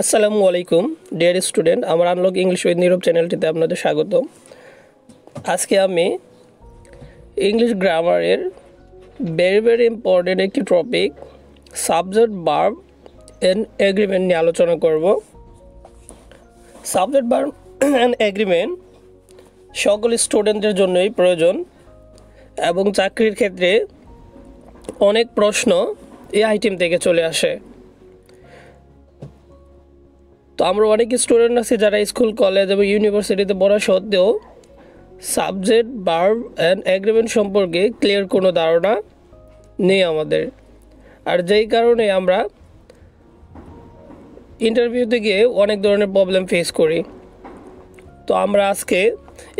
আসসালামু আলাইকুম dear student, আমার আনলক ইংলিশ উইথ নীরব চ্যানেলটিতে আপনাদের স্বাগত। আজকে আমি ইংলিশ গ্রামারের ভেরি ইম্পর্টেন্ট একটি topic subject verb and agreement নিয়ে আলোচনা করব। সাবজেক্ট ভার্ব এন্ড এগ্রিমেন্ট সকল স্টুডেন্টদের জন্যই প্রয়োজন এবং চাকরির ক্ষেত্রে অনেক প্রশ্ন এই আইটেম থেকে চলে আসে। তো আমরা অনেক স্টুডেন্ট আছি যারা স্কুল কলেজ এবং ইউনিভার্সিটিতে পড়া সত্ত্বেও সাবজেক্ট ভার্ব অ্যান্ড এগ্রিমেন্ট সম্পর্কে ক্লিয়ার কোনো ধারণা নেই আমাদের, আর যেই কারণে আমরা ইন্টারভিউতে গিয়ে অনেক ধরনের প্রবলেম ফেস করি। তো আমরা আজকে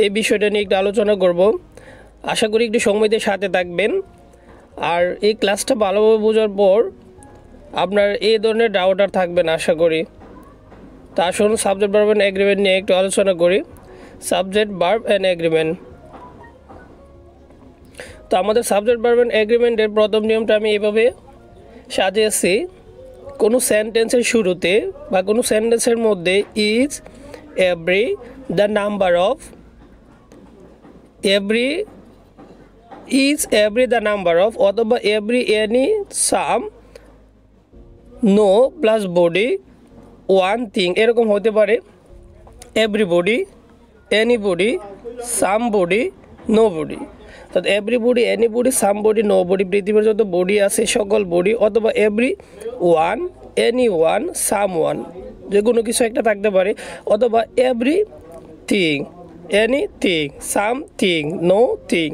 এই বিষয়টা নিয়ে একটু আলোচনা করব। আশা করি একটু সময়দের সাথে থাকবেন, আর এই ক্লাসটা ভালোভাবে বোঝার পর আপনার এই ধরনের ডাউট আর থাকবে না আশা করি। তো আসুন সাবজেক্ট ভার্ব অ্যান্ড এগ্রিমেন্ট নিয়ে একটু আলোচনা করি। Subject verb and agreement. তো আমাদের সাবজেক্ট ভার্ব অ্যান্ড এগ্রিমেন্টের প্রথম নিয়মটা আমি এভাবে সাজিয়েছি। কোনো সেন্টেন্সের শুরুতে বা কোনো সেন্টেন্সের মধ্যে is every the number of the number of অথবা every any some no plus body one thing, এরকম হতে পারে। Everybody, anybody, somebody, nobody. তো এভরিবডি, এনিবডি, সামবডি, নোবডি, পৃথিবীর যত বডি আছে সকল বডি, অথবা every one, any one, some one, যে কোনো কিছু একটা থাকতে পারে, অথবা every thing, anything, something, no thing.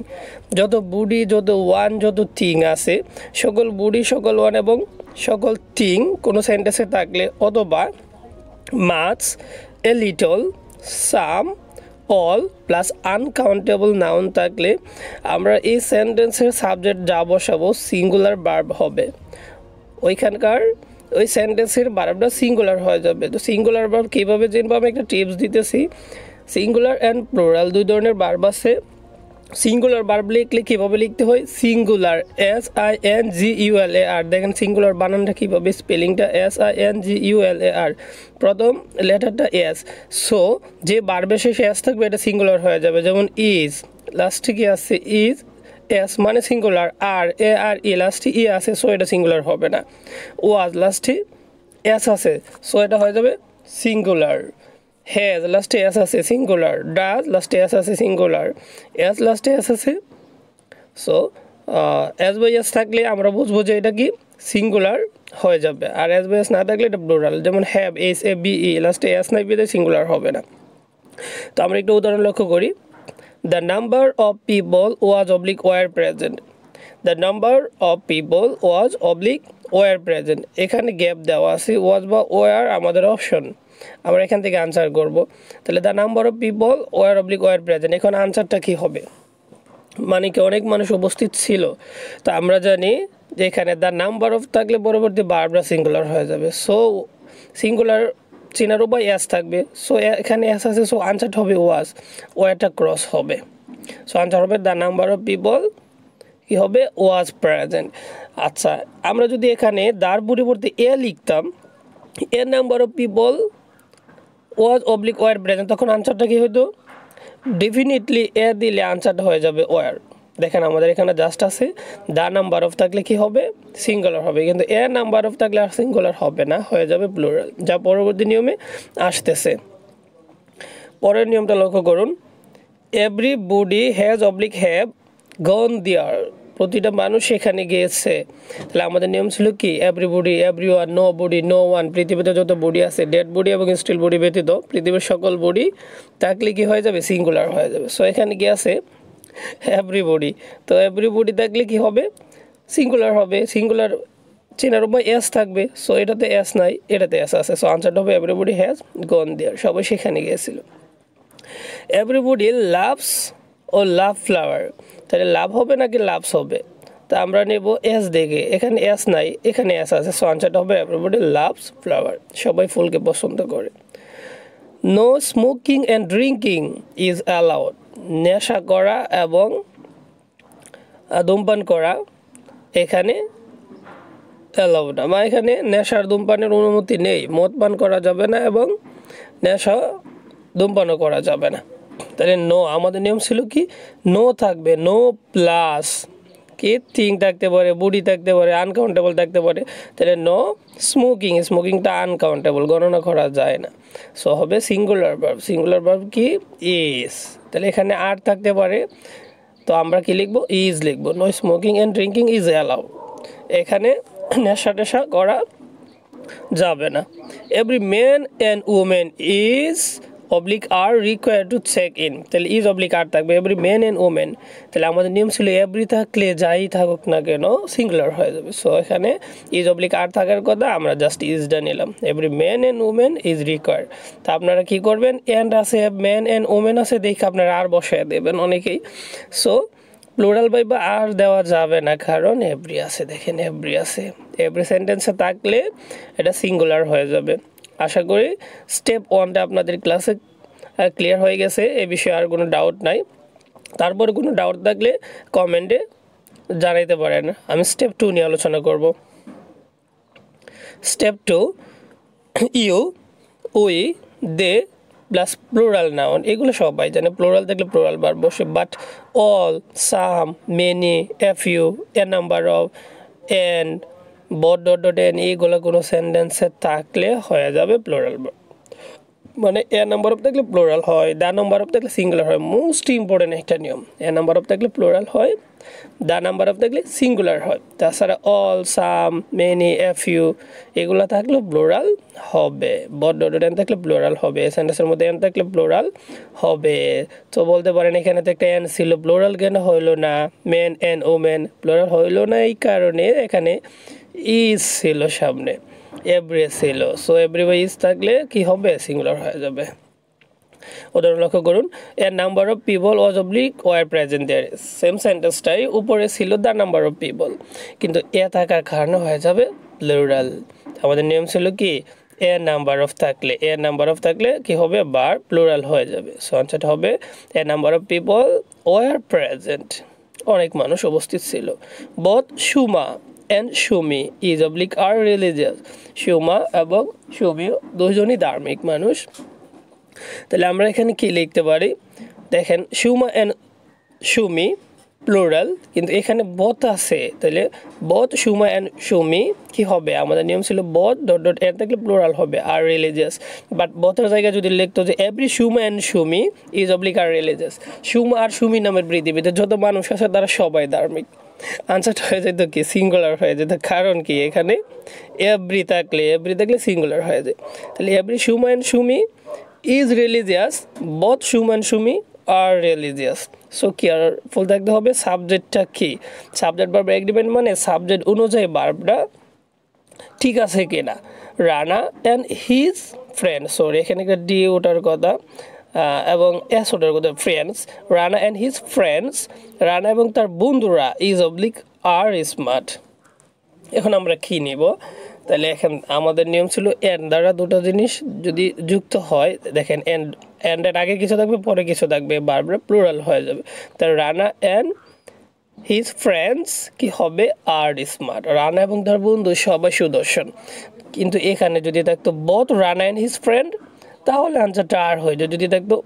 যত বডি, যত ওয়ান, যত থিং আছে সকল বডি, সকল ওয়ান এবং সকল থিং কোনো সেন্টেন্সে থাকলে, অথবা much, a little, some, all plus uncountable noun থাকলে আমরা এই সেন্টেন্সের সাবজেক্ট যা বসাবো সিঙ্গুলার ভার্ব হবে। ওইখানকার ওই সেন্টেন্সের ভার্বটা সিঙ্গুলার হয়ে যাবে। তো সিঙ্গুলার ভার্ব কীভাবে চিনবো আমি একটা টিপস দিতেছি। সিঙ্গুলার অ্যান্ড প্লুরাল দুই ধরনের ভার্ব আছে। সিঙ্গুলার ভার্ব লিখলে কীভাবে লিখতে হয়? Singular, SINGULAR। দেখেন সিঙ্গুলার বানানটা কীভাবে, স্পেলিংটা SINGULAR, প্রথম লেটারটা এস। সো যে ভার্বের শেষে এস থাকবে এটা সিঙ্গুলার হয়ে যাবে। যেমন ইজ, লাস্টে কি আছে? ইজ, এস মানে সিঙ্গুলার। ARE লাস্টে ই আছে, সো এটা সিঙ্গুলার হবে না। ওয়াজ লাস্টে এস আছে, সো এটা হয়ে যাবে সিঙ্গুলার। হ্যাজ লাস্টে এস আছে, সিঙ্গুলার। ডাজ লাস্টে এস আছে, সিঙ্গুলার। এস লাস্টে এস আছে, সো এস বাই এস থাকলে আমরা বুঝবো যে এটা কি সিঙ্গুলার হয়ে যাবে, আর এস বাই এস না থাকলে এটা প্লুরাল। যেমন হ্যাভ, HAVE লাস্টে এস নাই পেয়ে সিঙ্গুলার হবে না। তো আমরা একটু উদাহরণ লক্ষ্য করি। The number of people was oblique were present. The number of people was oblique were present, এখানে গ্যাপ দেওয়া আছে। ওয়াজ বা ওয়ার আমাদের অপশন, আমরা এখান থেকে আনসার করব। তাহলে the number of people war oblique were present, এখন আনসারটা কী হবে? মানে কি অনেক মানুষ উপস্থিত ছিল। তো আমরা জানি যে এখানে দ্য নাম্বার অফ থাকলে পরবর্তী ভার্বটা সিঙ্গুলার হয়ে যাবে। সো সিঙ্গুলার চিনার উপায় এস থাকবে, সো এখানে এস আছে, সো আনসারটা হবে ওয়াজ, ওয়ারটা ক্রস হবে। সো আনসার হবে দ্য নাম্বার অফ পিপল কি হবে? Was present. আচ্ছা, আমরা যদি এখানে দার পরিবর্তে এ লিখতাম, a number of people was oblique were present, তখন আনসারটা কী হতো? ডেফিনেটলি এ দিলে আনসারটা হয়ে যাবে ওয়ার। দেখেন আমাদের এখানে জাস্ট আছে দ্য নাম্বার অফ থাকলে কি হবে? সিঙ্গুলার হবে, কিন্তু এ নাম্বার অফ থাকলে আর সিঙ্গুলার হবে না, হয়ে যাবে প্লুরাল, যা পরবর্তী নিয়মে আসতেছে। পরের নিয়মটা লক্ষ্য করুন। Everybody has oblique have gone there, প্রতিটা মানুষ সেখানে গিয়েছে। তাহলে আমাদের নিয়ম ছিল কি? Everybody, everyone, no body, no one, পৃথিবীতে যত বডি আছে ডেড বডি এবং স্টিল বডি ব্যতীত পৃথিবীর সকল বডি থাকলে কি হয়ে যাবে? সিঙ্গুলার হয়ে যাবে। সো এখানে কি আছে? এভরিবডি। তো এভরিবডি থাকলে কি হবে? সিঙ্গুলার হবে। সিঙ্গুলার চেনার উপায় এস থাকবে, সো এটাতে এস নাই, এটাতে এস আছে, সো আনসারটা হবে এভরিবডি হ্যাজ গন দেয়ার, সবাই সেখানে গিয়েছিল। এভরিবডি লাভস ও লাভ ফ্লাওয়ার, তাহলে লাভ হবে নাকি লাভস হবে? তা আমরা নেব এস দেখে, এখানে এস নাই, এখানে এস আছে, সো আনসারটা হবে এভরিবডি লাভস ফ্লাওয়ার, সবাই ফুলকে পছন্দ করে। No smoking and drinking is allowed, নেশা করা এবং ধূমপান করা এখানে অ্যালাউ না, মানে এখানে নেশার ধূমপানের অনুমতি নেই, মদ পান করা যাবে না এবং নেশা ধূমপানও করা যাবে না। তাহলে নো, আমাদের নিয়ম ছিল কি নো থাকবে, নো প্লাস কি থিং থাকতে পারে, বুড়ি থাকতে পারে, আনকাউন্টেবল থাকতে পারে। তাহলে নো স্মোকিং, স্মোকিংটা আনকাউন্টেবল, গণনা করা যায় না। সো হবে সিঙ্গুলার ভার্ব, সিঙ্গুলার ভার্ব কি ইজ। তাহলে এখানে আর থাকতে পারে, তো আমরা কি লিখবো ইজ লিখবো। No smoking and drinking is allow, এখানে নেশা টেশা করা যাবে না। Every man and women is oblique or required to check in, তাহলে ইজ অবলিক আর থাকবে, এভরি ম্যান অ্যান্ড উমেন। তাহলে আমাদের নিয়ম ছিল এভরি থাকলে যাই থাকুক না কেন সিঙ্গুলার হয়ে যাবে। সো এখানে ইজ অবলিক আর থাকার কথা, আমরা জাস্ট ইজটা নিলাম। Every man and women is required. তা আপনারা কী করবেন, অ্যান্ড আছে, ম্যান অ্যান্ড উমেন আছে, দেখে আপনারা আর বসায় দেবেন অনেকেই। সো প্লুরাল ভার্ব আর দেওয়া যাবে না, কারণ এভরি আছে, দেখেন এভরি আছে, এভরি সেন্টেন্সে থাকলে এটা সিঙ্গুলার হয়ে যাবে। আশা করি স্টেপ 1টা আপনাদের ক্লাসে ক্লিয়ার হয়ে গেছে, এ বিষয়ে আর কোনো ডাউট নাই। তারপরে কোনো ডাউট থাকলে কমেন্টে জানাইতে পারেন, আমি স্টেপ 2 নিয়ে আলোচনা করব। Step 2, you, we, they plus plural noun, এগুলো সবাই জানে, প্লুরাল থাকলে প্লুরাল ভার্ব বসে। But all, some, many, a few, a number of, and, both dot dot and, এইগুলো কোনো সেন্টেন্সে থাকলে হয়ে যাবে প্লুরাল ভার্ব। মানে এ নাম্বার অফ থাকলে প্লুরাল হয়, দা নাম্বার অফ থাকলে সিঙ্গুলার হয়। মোস্ট ইম্পর্টেন্ট একটা নিয়ম, এ নাম্বার অফ থাকলে প্লুরাল হয়, দা নাম্বার অফ থাকলে সিঙ্গুলার হয়। তাছাড়া all, some, many, a few এগুলো থাকলে প্লুরাল হবে। বট ডট ডট এন থাকলে প্লুরাল হবে, সেন্টেন্সের মধ্যে এন থাকলে প্লুরাল হবে। তো বলতে পারেন এখানে তো একটা এন ছিল, প্লুরাল কেন হইলো না? মেন এন্ড ওমেন প্লুরাল হইলো না এই কারণে এখানে ইজ ছিল সামনে, এভরি ছিল। সো এভরি বা ইজ থাকলে কি হবে, সিঙ্গুলার হয়ে যাবে। উদাহরণ লক্ষ্য করুন, a number of people was oblique were present there, same সেন্টেন্সটাই উপরে ছিল দ্য নাম্বার অফ পিপল, কিন্তু এ থাকার কারণে হয়ে যাবে প্লুরাল। আমাদের নিয়ম ছিল কি এ নাম্বার অফ থাকলে, এ নাম্বার অফ থাকলে কি হবে, বার প্লুরাল হয়ে যাবে। সো আনসারটা হবে a number of people were present, অনেক মানুষ উপস্থিত ছিল। Both Suma and Sumi is oblique are religious, Suma এবং সুমি দুজনই ধার্মিক মানুষ। তাহলে আমরা এখানে কি লিখতে পারি, দেখেন সুমা অ্যান্ড সুমি প্লুরাল, কিন্তু এখানে বোথ আছে, তাহলে বোথ সুমা অ্যান্ড সুমি কি হবে, আমাদের নিয়ম ছিল বোথ ডট ডট এর থাকলে প্লুরাল হবে আর রিলিজিয়াস। বাট বোথের জায়গায় যদি লিখতো যে every Suma and Sumi is oblique are religious, Suma আর সুমি নামের পৃথিবীতে যত মানুষ আছে তারা সবাই ধার্মিক, আনসারটা হয়ে যেত কি সিঙ্গুলার হয়ে যেত। কারণ কি এখানে এভরি থাকলে সিঙ্গুলার হয়ে যায়। তাহলে every Suma and Sumi is religious, both Suma and Sumi are religious. So careful থাকতে হবে সাবজেক্টটা কি, সাবজেক্ট ভার্ব এগ্রিমেন্ট মানে সাবজেক্ট অনুযায়ী ভার্বটা ঠিক আছে কিনা। Rana and his friend, sorry এখানে একটা ডি ওঠার কথা এবং এস ওঠার কথা, friends, Rana and his friends, Rana এবং তার বন্ধুরা ইজ অবলিক আর স্মার্ট। এখন আমরা কি নিব, তাহলে এখন আমাদের নিয়ম ছিল এন্ড দ্বারা দুটো জিনিস যদি যুক্ত হয়, দেখেন এন্ডের আগে কিছু থাকবে পরে কিছু থাকবে, বারবার প্লুরাল হয়ে যাবে। তাহলে রানা অ্যান্ড হিজ ফ্রেন্ডস কি হবে, আর স্মার্ট, রানা এবং তার বন্ধু সবাই সুদর্শন। কিন্তু এখানে যদি থাকতো both Rana and his friend, তাহলে আনসারটা আর হয়ে যায়। যদি থাকতো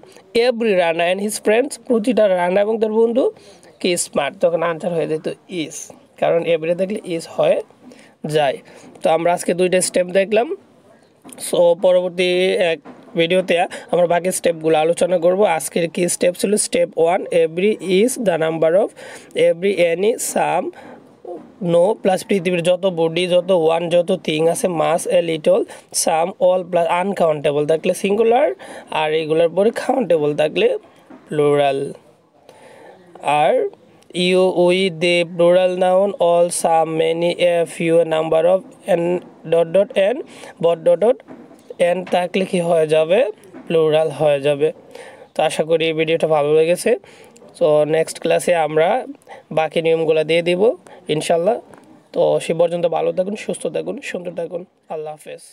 every Rana and his friends, প্রতিটা রানা এবং তার বন্ধু কি স্মার্ট, তখন আনসার হয়ে যেত ইজ, কারণ এভরি থাকলে ইজ হয়ে যায়। তো আমরা আজকে 2টা স্টেপ দেখলাম। সো পরবর্তী এক ভিডিওতে আমরা বাকি স্টেপগুলো আলোচনা করব। আজকের কি স্টেপ ছিল, step 1, every is the number of, every any, some, no plus পৃথিবীর যত বডি, যত ওয়ান, যত থিং আছে, much, a little, some, all plus uncountable থাকলে সিঙ্গুলার, আর এগুলোর পরে কাউন্টেবল থাকলে প্লুরাল। আর you, we, they plural noun, all, some, many, a few, number of, N dot dot N, both dot dot N থাকলে কি হয়ে যাবে, প্লুরাল হয়ে যাবে। তো আশা করি এই ভিডিওটা ভালো লেগেছে। তো নেক্সট ক্লাসে আমরা বাকি নিয়মগুলো দিয়ে দিব ইনশাল্লাহ। তো সে পর্যন্ত ভালো থাকুন, সুস্থ থাকুন, সুন্দর থাকুন। আল্লাহ হাফেজ।